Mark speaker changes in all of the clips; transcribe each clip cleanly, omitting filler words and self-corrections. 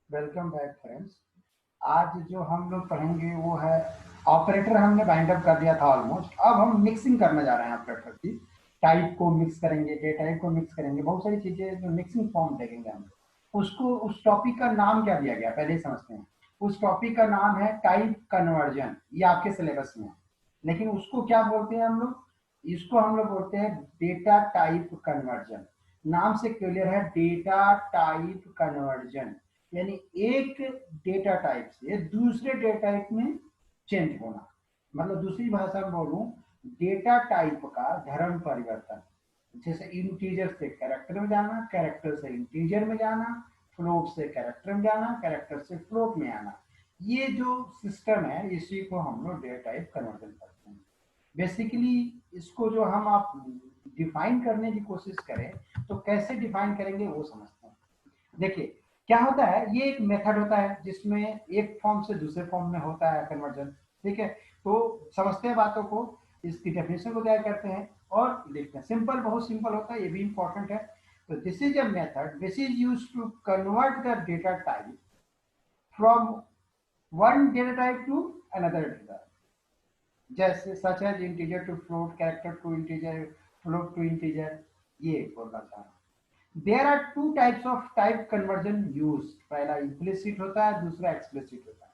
Speaker 1: Welcome back friends. आज जो हम लोग पढ़ेंगे वो है ऑपरेटर। हमने बाइंड अप कर दिया था ऑलमोस्ट। अब हम मिक्सिंग करने जा रहे हैं ऑपरेटर की। टाइप को मिक्स करेंगे, डे टाइप को मिक्स करेंगे, बहुत सारी चीजें जो मिक्सिंग फॉर्म देखेंगे हम। उसको उस टॉपिक का नाम क्या दिया गया पहले ही समझते हैं। उस टॉपिक का नाम है टाइप कन्वर्जन। ये आपके सिलेबस में है, लेकिन उसको क्या बोलते हैं हम लोग? इसको हम लोग बोलते हैं डेटा टाइप कन्वर्जन। नाम से क्लियर है, डेटा टाइप कन्वर्जन यानी एक डेटा टाइप से दूसरे डेटा टाइप में चेंज होना। मतलब दूसरी भाषा में बोलूं, डेटा टाइप का धर्म परिवर्तन। जैसे इंटीजर से कैरेक्टर में जाना, कैरेक्टर से इंटीजर में जाना, फ्लोट से कैरेक्टर में जाना, कैरेक्टर से फ्लोट में आना। ये जो सिस्टम है इसी को हम लोग डेटा टाइप कन्वर्जन करते हैं। बेसिकली इसको जो हम आप डिफाइन करने की कोशिश करें तो कैसे डिफाइन करेंगे वो समझते हैं। देखिए क्या होता है, ये एक मेथड होता है जिसमें एक फॉर्म से दूसरे फॉर्म में होता है कन्वर्जन। ठीक है, तो समझते हैं बातों को, इसकी डेफिनेशन को तैयार करते हैं और देखते हैं। सिंपल, बहुत सिंपल होता है, ये भी इंपॉर्टेंट है। तो this is a method which is use to convert the data type from one data type to another data. जैसे such as integer to float, character to integer, float to integer. ये बोलना चाह रहा हूं। There are two types of type conversion use. पहला implicit होता है, दूसरा एक्सप्लिसिट होता है।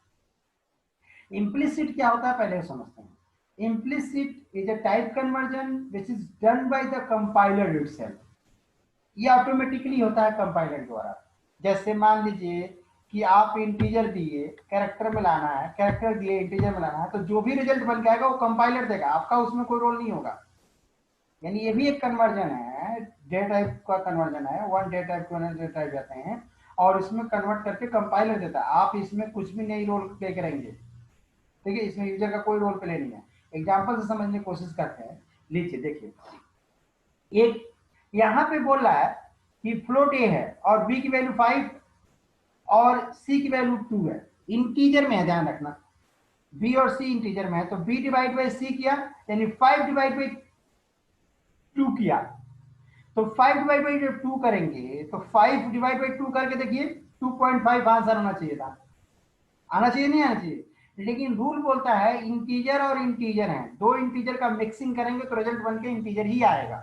Speaker 1: इम्प्लिसिट क्या होता है पहले समझते हैं। Implicit is a type conversion which is done by the compiler itself. ये ऑटोमेटिकली होता है कंपाइलर द्वारा। जैसे मान लीजिए कि आप इंटीजर दिए, कैरेक्टर में लाना है, कैरेक्टर दिए इंटीजर में लाना है, तो जो भी रिजल्ट बन के आएगा वो कंपाइलर देगा, आपका उसमें कोई रोल नहीं होगा। यानी ये भी एक कन्वर्जन है, डे टाइप का कन्वर्जन है। One day type to another day type जाते हैं और इसमें कन्वर्ट करके कंपाइलर देता है। आप इसमें कुछ भी नहीं रोल प्ले करेंगे। ठीक है, इसमें यूजर का कोई रोल प्ले नहीं है। एग्जाम्पल से समझने की कोशिश करते हैं। लीजिए देखिए, एक यहां पे बोल रहा है कि फ्लोट ए है और बी की वैल्यू 5 और सी की वैल्यू 2 है। इंटीजर में है, ध्यान रखना। बी और सी इंटीजर में है, तो बी डिवाइड बाई सी किया यानी 5 डिवाइड बाई 2 किया। तो 5 डिवाइड बाई 2 करेंगे तो 5 डिवाइड बाई 2 करके देखिए 2.5 आंसर आना चाहिए था। आना चाहिए, नहीं आना चाहिए? लेकिन रूल बोलता है इंटीजर और इंटीजर है, दो इंटीजर का मिक्सिंग करेंगे तो रिजल्ट बन के इंटीजर ही आएगा।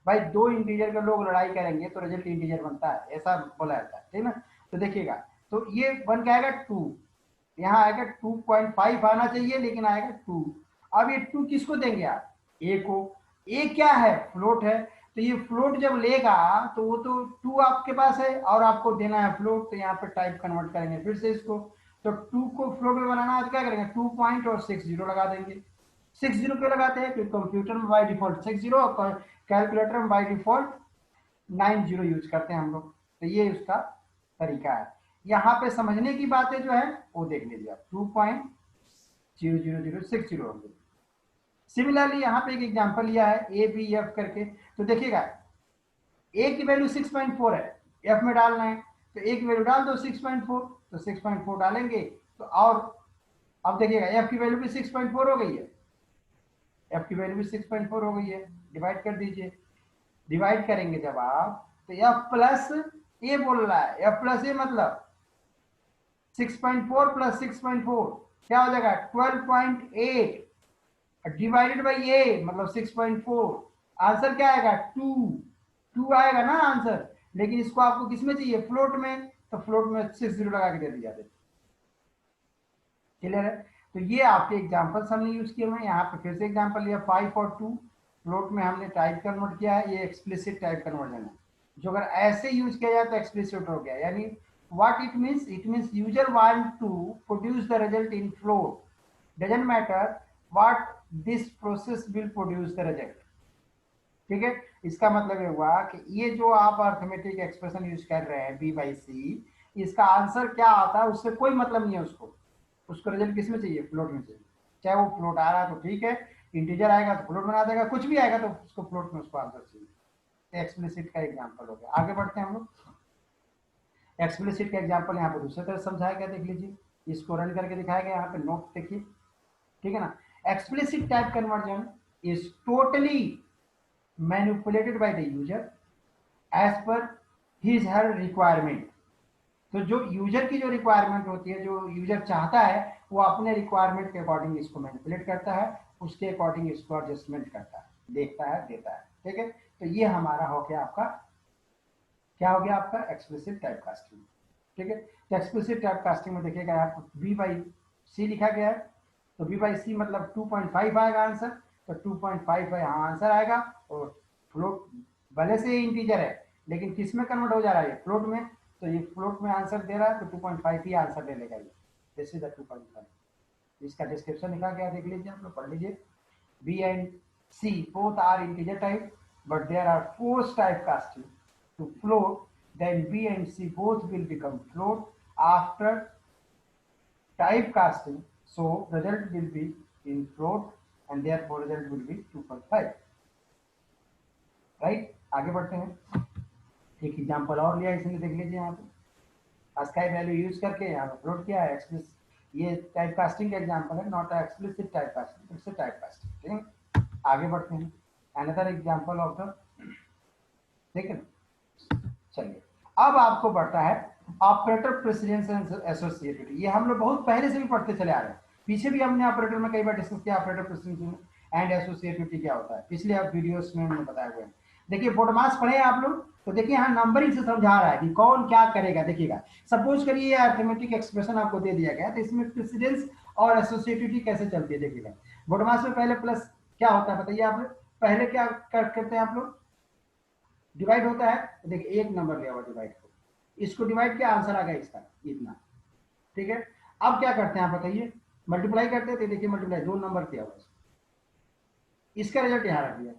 Speaker 1: भाई दो इंटीजर के लोग लड़ाई करेंगे तो रिजल्ट इंटीजर बनता है, ऐसा बोला जाता है। ठीक ना? तो देखिएगा, तो ये बन के आएगा 2। यहाँ आएगा 2.5 आना चाहिए लेकिन आएगा 2। अब ये 2 किसको देंगे आप? ए को। ए क्या है? फ्लोट है। तो ये फ्लोट जब लेगा तो वो तो 2 आपके पास है और आपको देना है फ्लोट, तो यहाँ पे टाइप कन्वर्ट करेंगे फिर से इसको। तो 2 को फ्लोट में बनाना है तो क्या करेंगे? 2 पॉइंट और 6 जीरो लगा देंगे। 6 जीरो क्यों लगाते हैं? क्योंकि कंप्यूटर में बाय डिफॉल्ट 6 जीरो और कैलकुलेटर में बाय डिफॉल्ट 9 जीरो यूज करते हैं हम लोग। तो ये उसका तरीका है। यहाँ पे समझने की बातें जो है वो देख लीजिए आप। 2.00060 होंगे। सिमिलरली यहाँ पे एक एग्जांपल लिया है ए बी एफ करके। तो देखिएगा, ए की वैल्यू 6.4 है, एफ में डालना है तो ए की वैल्यू डाल दो 6.4, तो 6.4 डालेंगे तो और अब देखिएगा एफ की वैल्यू भी 6.4 हो गई है। एफ की वैल्यू भी 6.4 हो गई है। डिवाइड कर दीजिए। डिवाइड करेंगे जब आप तो एफ प्लस ए बोल रहा है, एफ प्लस ए मतलब 6.4 प्लस 6.4 क्या हो जाएगा? 12.8 डिवाइडेड बाई ए मतलब 6.4। आंसर क्या आएगा? 2। 2 आएगा ना आंसर। लेकिन इसको आपको किसमें चाहिए? फ्लोट में। तो फ्लोट में 6 जीरो लगा के दे दिया। क्लियर है? तो ये आपके एग्जांपल्स हमने यूज किए हुए हैं। यहाँ पे फिर से एग्जांपल लिया 5 और 2। फ्लोट में हमने टाइप कन्वर्ट किया है, ये एक्सप्लिसिट टाइप कन्वर्जन है। जो अगर ऐसे यूज किया जाए तो एक्सप्लिसिट हो गया। यानी what it means? It means user want to produce the result in float. Doesn't matter what this process will produce the result. ठीक है, इसका मतलब ये हुआ कि ये जो आप अर्थमेटिक एक्सप्रेशन यूज कर रहे हैं बी बाई सी, इसका आंसर क्या आता है उससे कोई मतलब नहीं है उसको। उसको रिजल्ट किस में चाहिए? फ्लोट में चाहिए। चाहे वो फ्लोट आ रहा है तो ठीक है, इंटीजर आएगा तो फ्लोट बना देगा, कुछ भी आएगा तो उसको फ्लोट में उसको आंसर चाहिए। एक्सप्लिसिट का एग्जांपल हो गया। आगे बढ़ते हैं हम लोग। एक्सप्लिसिट का एग्जांपल यहाँ पे दूसरी तरह समझाया गया, देख लीजिए। इसको रन करके दिखाया गया, यहाँ पे नोट देखिए। ठीक है ना? Explicit type conversion is totally manipulated by the user as per his her requirement. तो जो यूजर की जो रिक्वायरमेंट होती है, जो यूजर चाहता है, वो अपने रिक्वायरमेंट के अकॉर्डिंग इसको मैनिपुलेट करता है, उसके अकॉर्डिंग इसको एडजस्टमेंट करता है, देखता है, देता है। ठीक है, तो ये हमारा हो गया आपका, क्या हो गया आपका एक्सप्लिसिट टाइप कास्टिंग। ठीक है, तो एक्सप्लिसिट टाइप कास्टिंग में देखिएगा आप बी बाई सी लिखा गया है, तो बी बाई सी मतलब 2.5 आएगा आंसर, तो 2.5 यहाँ आंसर आएगा। और फ्लोट भले से इंटीजर है, लेकिन किस में कन्वर्ट हो जा रहा है, फ्लोट में, तो ये फ्लोट में आंसर दे रहा है, तो 2.5 ही आंसर ले लेगा ये। This is the 2.5। इसका डिस्क्रिप्शन लिखा गया, देख लीजिए, आप लोग पढ़ लीजिए। B and C both are integer type, but there are force type casting to float, then B and C both will become float after type casting, so result will be in float and therefore result will be 2.5। Right, आगे बढ़ते हैं। एक example और लिया इसने, देख लीजिए यहाँ पे स्काई वैल्यू यूज करके यहाँ पे फ्लोट किया है। एक्सप्लिस ये टाइप कास्टिंग का एग्जांपल है, not explicit type casting, it's type casting. ठीक है, आगे बढ़ते हैं। अनदर एग्जांपल ऑफ द, ठीक है, चलिए अब आपको पढ़ता है ऑपरेटर प्रेसिडेंस एंड एसोसिएटिविटी। ये हम लोग बहुत पहले से भी पढ़ते चले आ रहे हैं, पीछे भी हमने ऑपरेटर में कई बार डिस्कस किया, ऑपरेटर प्रेसिडेंस एंड एसोसिएटिविटी क्या होता है, पिछले आप वीडियोस में हमने बताए हुए हैं। देखिए बोडमास पढ़े हैं आप लोग, तो देखिए यहाँ नंबरिंग से समझा रहा है कि कौन क्या करेगा। देखिएगा, सपोज करिए अरिथमेटिक एक्सप्रेशन आपको दे दिया गया, तो इसमें प्रेसिडेंस और एसोसिएटिविटी कैसे चलती है। देखिएगा बोडमास में पहले प्लस क्या होता है बताइए आप लोग, पहले क्या करते हैं आप लोग, डिवाइड होता है। तो देखिए एक नंबर लिया हुआ डिवाइड को, इसको डिवाइड किया, आंसर आ गया इसका इतना। ठीक है, अब क्या करते हैं आप बताइए, मल्टीप्लाई करते हैं, तो देखिए मल्टीप्लाई 2 नंबर किया हुआ, इसका रिजल्ट यहाँ रख दिया।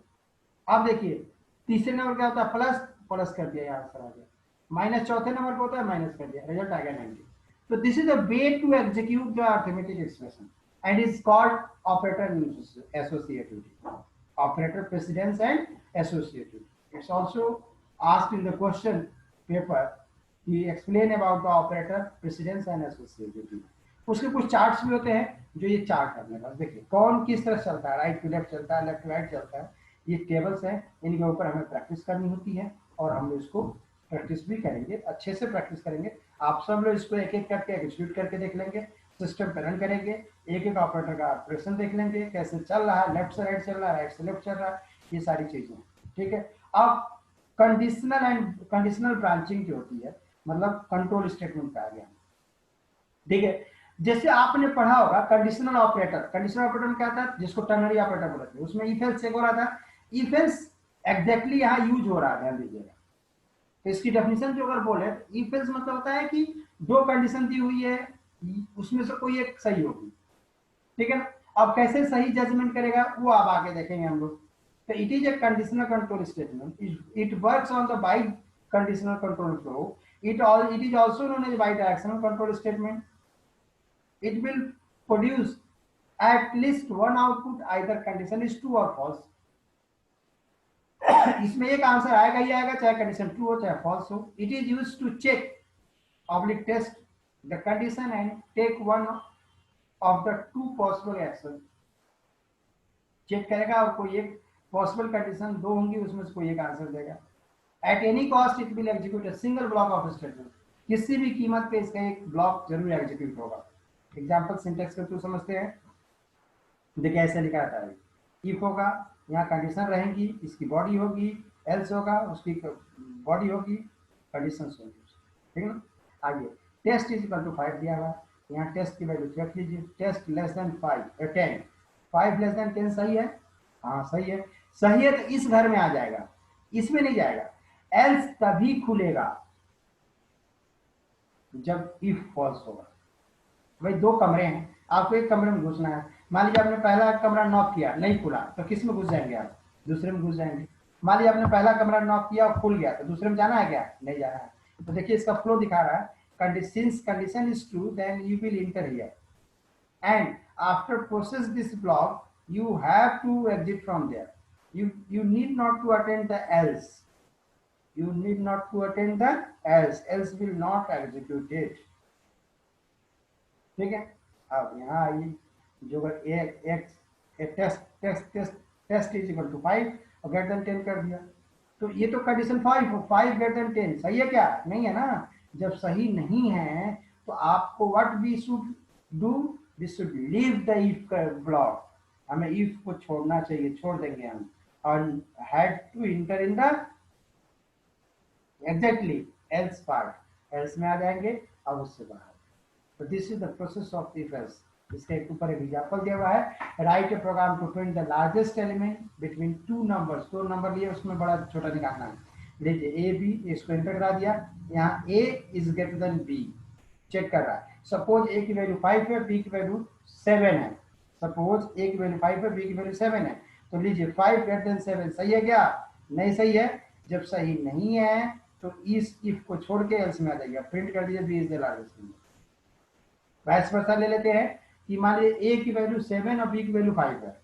Speaker 1: अब देखिए तीसरे नंबर क्या होता है, प्लस, प्लस कर दिया, आंसर आ गया। माइनस चौथे नंबर पर होता है, माइनस कर दिया, रिजल्ट आ गया 90। तो this is a way to execute the arithmetic expression and is called operator associativity, operator precedence and associativity. It's also asked in the question paper, he explain about the operator precedence and associativity। उसके कुछ charts भी होते हैं, जो ये chart है अपने पास। देखिए कौन किस तरह चलता है, राइट टू लेफ्ट चलता है, लेफ्ट टू राइट चलता है। ये टेबल्स हैं, इनके ऊपर हमें प्रैक्टिस करनी होती है, और हम लोग इसको प्रैक्टिस भी करेंगे, अच्छे से प्रैक्टिस करेंगे। आप सब लोग इसको एक एक करके एग्जीक्यूट करके देख लेंगे, सिस्टम पे रन करेंगे, एक एक ऑपरेटर का ऑपरेशन देख लेंगे, कैसे चल रहा है, लेफ्ट से राइट चल रहा है, राइट से लेफ्ट चल रहा है, ये सारी चीजें। ठीक है, अब कंडीशनल एंड कंडीशनल ब्रांचिंग जो होती है, मतलब कंट्रोल स्टेटमेंट पे आ गया। ठीक है, जैसे आपने पढ़ा होगा कंडीशनल ऑपरेटर, कंडीशनल ऑपरेटर में क्या था, जिसको टर्नरी ऑपरेटर बोलते हैं, उसमें इफ एल्स चेक हो रहा था, इफ एल्स एग्जैक्टली यहाँ यूज हो रहा है, ध्यान दीजिएगा। तो इसकी डेफिनेशन जो अगर बोले, इफ एल्स मतलब होता है कि दो कंडीशन दी हुई है, उसमें से कोई एक सही होगी। ठीक है ना, अब कैसे सही जजमेंट करेगा वो आप आगे देखेंगे हम लोग। So it is a conditional control statement. It works on the bi-conditional control flow. It is also known as bidirectional control statement. It will produce at least one output, either condition is true or false. इसमें एक answer आएगा ही आएगा, चाहे condition true हो चाहे false हो। It is use to check oblique test the condition and take one of the two possible action. Check करेगा और कोई एक पॉसिबल कंडीशन दो होंगी, उसमें से कोई एक आंसर देगा। At any cost it will execute a single block of statement, किसी भी कीमत पे इसका एक ब्लॉक जरूर एग्जीक्यूट होगा। एग्जांपल सिंटेक्स के थ्रू समझते हैं। देखिए ऐसे लिखा रहता है, इफ होगा, यहाँ कंडीशन रहेंगी, इसकी बॉडी होगी, एल्स होगा, उसकी बॉडी होगी, कंडीशन होंगी। ठीक है ना, आगे टेस्ट इज इक्वल टू 5 दिया हुआ, यहाँ टेस्ट की वैल्यू रख लीजिए, test less than 5 10, 5 less than 10 सही है, हाँ सही है। सही है तो इस घर में आ जाएगा, इसमें नहीं जाएगा। एल्स तभी खुलेगा जब इफ फॉल्स होगा। भाई दो कमरे हैं, आपको एक कमरे में घुसना है, मान लीजिए आपने पहला कमरा नॉक किया, नहीं खुला, तो किस में घुस जाएंगे आप, दूसरे में घुस जाएंगे। मान लीजिए आपने पहला कमरा नॉक किया और खुल गया, तो दूसरे में जाना है क्या, नहीं जाना है। तो देखिए इसका फ्लो दिखा रहा है, condition is true then you will enter here and after process this block you have to exit from there. You need not to attend the else, you need not to attend the else will not execute it। ठीक है, अब यहाँ आइए, जो एक test is equal to 5 और greater than 10 कर दिया, तो ये तो कंडीशन 5 ग्रेटर देन 10 सही है क्या, नहीं है ना। जब सही नहीं है तो आपको what we should do, we should leave the if block, हमें इफ को छोड़ना चाहिए, छोड़ देंगे हम, और had to enter in the exactly else part, else में आ जाएंगे अब उससे बाहर। तो this is the process of if else. इसके ऊपर एक एग्जाम्पल दिया हुआ है, write a program to print the largest element between two numbers, दो नंबर लिए उसमें बड़ा छोटा निकालना है। देखिए ए बी, इसको एंटर करा दिया, यहाँ A is greater than B, check कर रहा है। सपोज ए की वैल्यू 5 है, बी की वैल्यू 7 है, सपोज ए की वैल्यू 5 है, बी की वैल्यू 7 है, तो लीजिए 5 ग्रेटर देन 7 सही है क्या? नहीं सही है। जब सही नहीं है तो इस इफ को छोड़ के एल्स में आ जाइए, प्रिंट कर दीजिए B is the largest number. Vice versa ले लेते हैं कि मान लीजिए ए की वैल्यू 7 और बी की वैल्यू 5 है,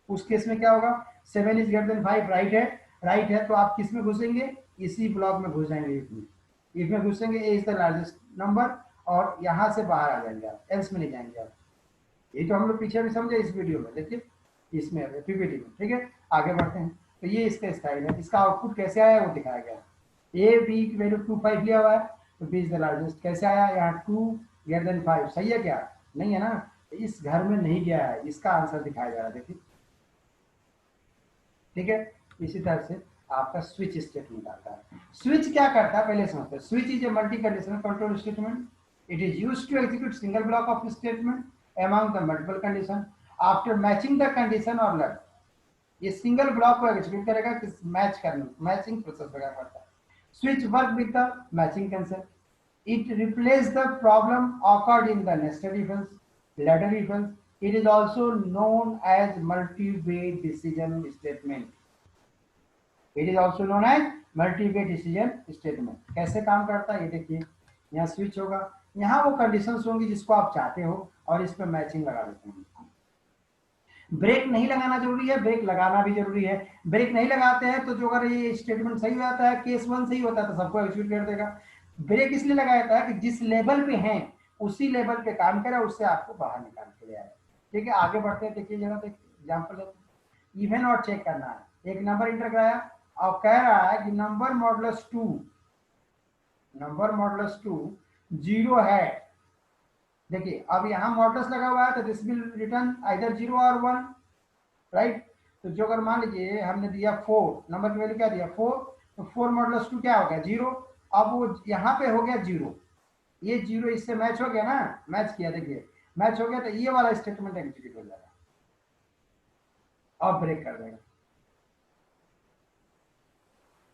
Speaker 1: उस केस में क्या होगा? 7 इज ग्रेटर देन 5, राइट है, राइट है, तो आप किस में घुसेंगे? इसी ब्लॉक में घुस जाएंगे, इफ में घुसेंगे, ए इज द लार्जेस्ट नंबर, और यहां से बाहर आ जाएंगे आप, एल्स में नहीं जाएंगे आप। ये तो हम लोग पीछे भी समझे इस वीडियो में, देखिए इसमें पीपीटी में, ठीक है। आगे बढ़ते हैं, तो ये इसका स्टाइल है, इसका आउटपुट कैसे आया वो दिखाया गया। ए बी की वैल्यू 2 5 लिया हुआ है, तो बी इज द लार्जेस्ट, कैसे आया? यहाँ 2 ग्रेटर देन 5 सही है क्या? नहीं है ना, इस घर में नहीं गया है, इसका आंसर दिखाया जा रहा है, देखिए ठीक है। इसी तरह से आपका स्विच स्टेटमेंट आता है। स्विच क्या करता है पहले समझते हैं। Switch is a multi conditional control statement, it is used to execute single block of statement among the multiple condition after matching the condition or not। ये सिंगल ब्लॉक को एग्जीक्यूट करेगा कि मैच करने, मैचिंग प्रोसेस वगैरह करता है। Switch work with the matching concept, it replaces the problem occurred in the nested ifs, ladder ifs, it is also known as multi-way decision statement, it is also known as multi-way decision statement। कैसे काम करता है ये देखिए, यहाँ switch होगा, यहाँ वो कंडीशंस होंगी जिसको आप चाहते हो और इस पर मैचिंग लगा देते हैं। ब्रेक नहीं लगाना जरूरी है, ब्रेक लगाना भी जरूरी है। ब्रेक नहीं लगाते हैं तो जो अगर ये स्टेटमेंट सही हो जाता है, केस 1 सही होता है तो सबको एग्जीक्यूट कर देगा। ब्रेक इसलिए लगाया जाता है कि जिस लेवल पे हैं उसी लेवल पे काम करे, उससे आपको बाहर निकाल के ले आए। ठीक है, आगे बढ़ते हैं, देखिए जरा एग्जाम्पल है, इवन और चेक करना है। एक नंबर इंटर कराया और कह रहा है कि नंबर मॉडुलस 2 जीरो है। देखिए अब यहाँ मॉडुलस लगा हुआ है तो दिस विल रिटर्न आइदर 0 और 1, राइट। तो जो अगर मान लीजिए हमने दिया 4, नंबर की वैल्यू क्या दिया 4, तो 4 मॉडुलस 2 क्या हो गया 0। अब वो यहाँ पे हो गया 0, ये 0 इससे मैच हो गया ना, मैच किया, देखिए मैच हो गया, तो ये वाला स्टेटमेंट एग्जीक्यूट हो जाएगा और ब्रेक कर देगा।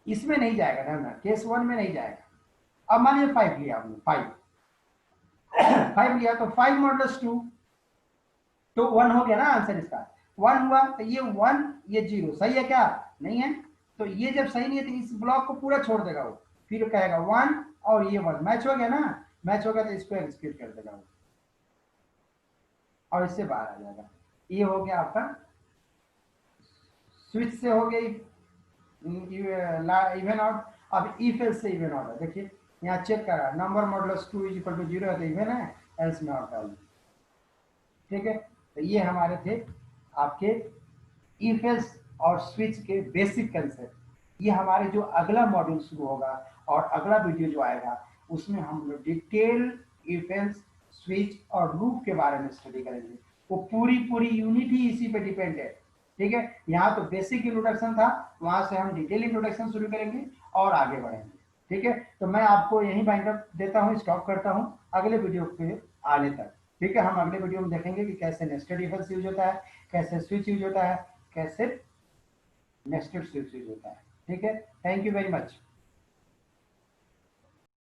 Speaker 1: इसमें नहीं जाएगा ना, केस 1 में नहीं जाएगा। अब मान लीजिए 5 लिया हमने, 5 लिया तो 5 मॉडुलस 2 तो 1 हो गया ना आंसर इसका, 1 हुआ, तो ये 1 ये 0 सही है क्या? नहीं है। तो ये जब सही नहीं है तो इस ब्लॉक को पूरा छोड़ देगा वो, फिर कहेगा 1 और ये 1 मैच हो गया ना, मैच हो गया तो इसको एग्जीक्यूट कर देगा वो और इससे बाहर आ जाएगा। ये हो गया आपका स्विच से हो गई इवन आउट। अब इफ एल्स से इवन आउट है, देखिए यहाँ चेक करा, number modulus 2 is equal to 0 है तो इवन है, एल्स में आउट डाल। ठीक है, तो ये हमारे थे आपके इफ एल्स और स्विच के बेसिक कंसेप्ट। ये हमारे जो अगला मॉड्यूल शुरू होगा और अगला वीडियो जो आएगा उसमें हम लोग डिटेल इफ एल्स, स्विच और लूप के बारे में स्टडी करेंगे। वो पूरी यूनिट ही इसी पे डिपेंड है। ठीक है, यहाँ तो बेसिक इंट्रोडक्शन था, वहां से हम डिटेल इंट्रोडक्शन शुरू करेंगे और आगे बढ़ेंगे। ठीक है, तो मैं आपको यही बाइंड अप देता हूँ, स्टॉप करता हूँ अगले वीडियो पे आने तक। ठीक है, हम अगले वीडियो में देखेंगे कि कैसे नेस्टेड इफ एल्स यूज होता है, कैसे स्विच यूज होता है, कैसे नेस्टेड स्विच यूज होता है। ठीक है, थैंक यू वेरी मच।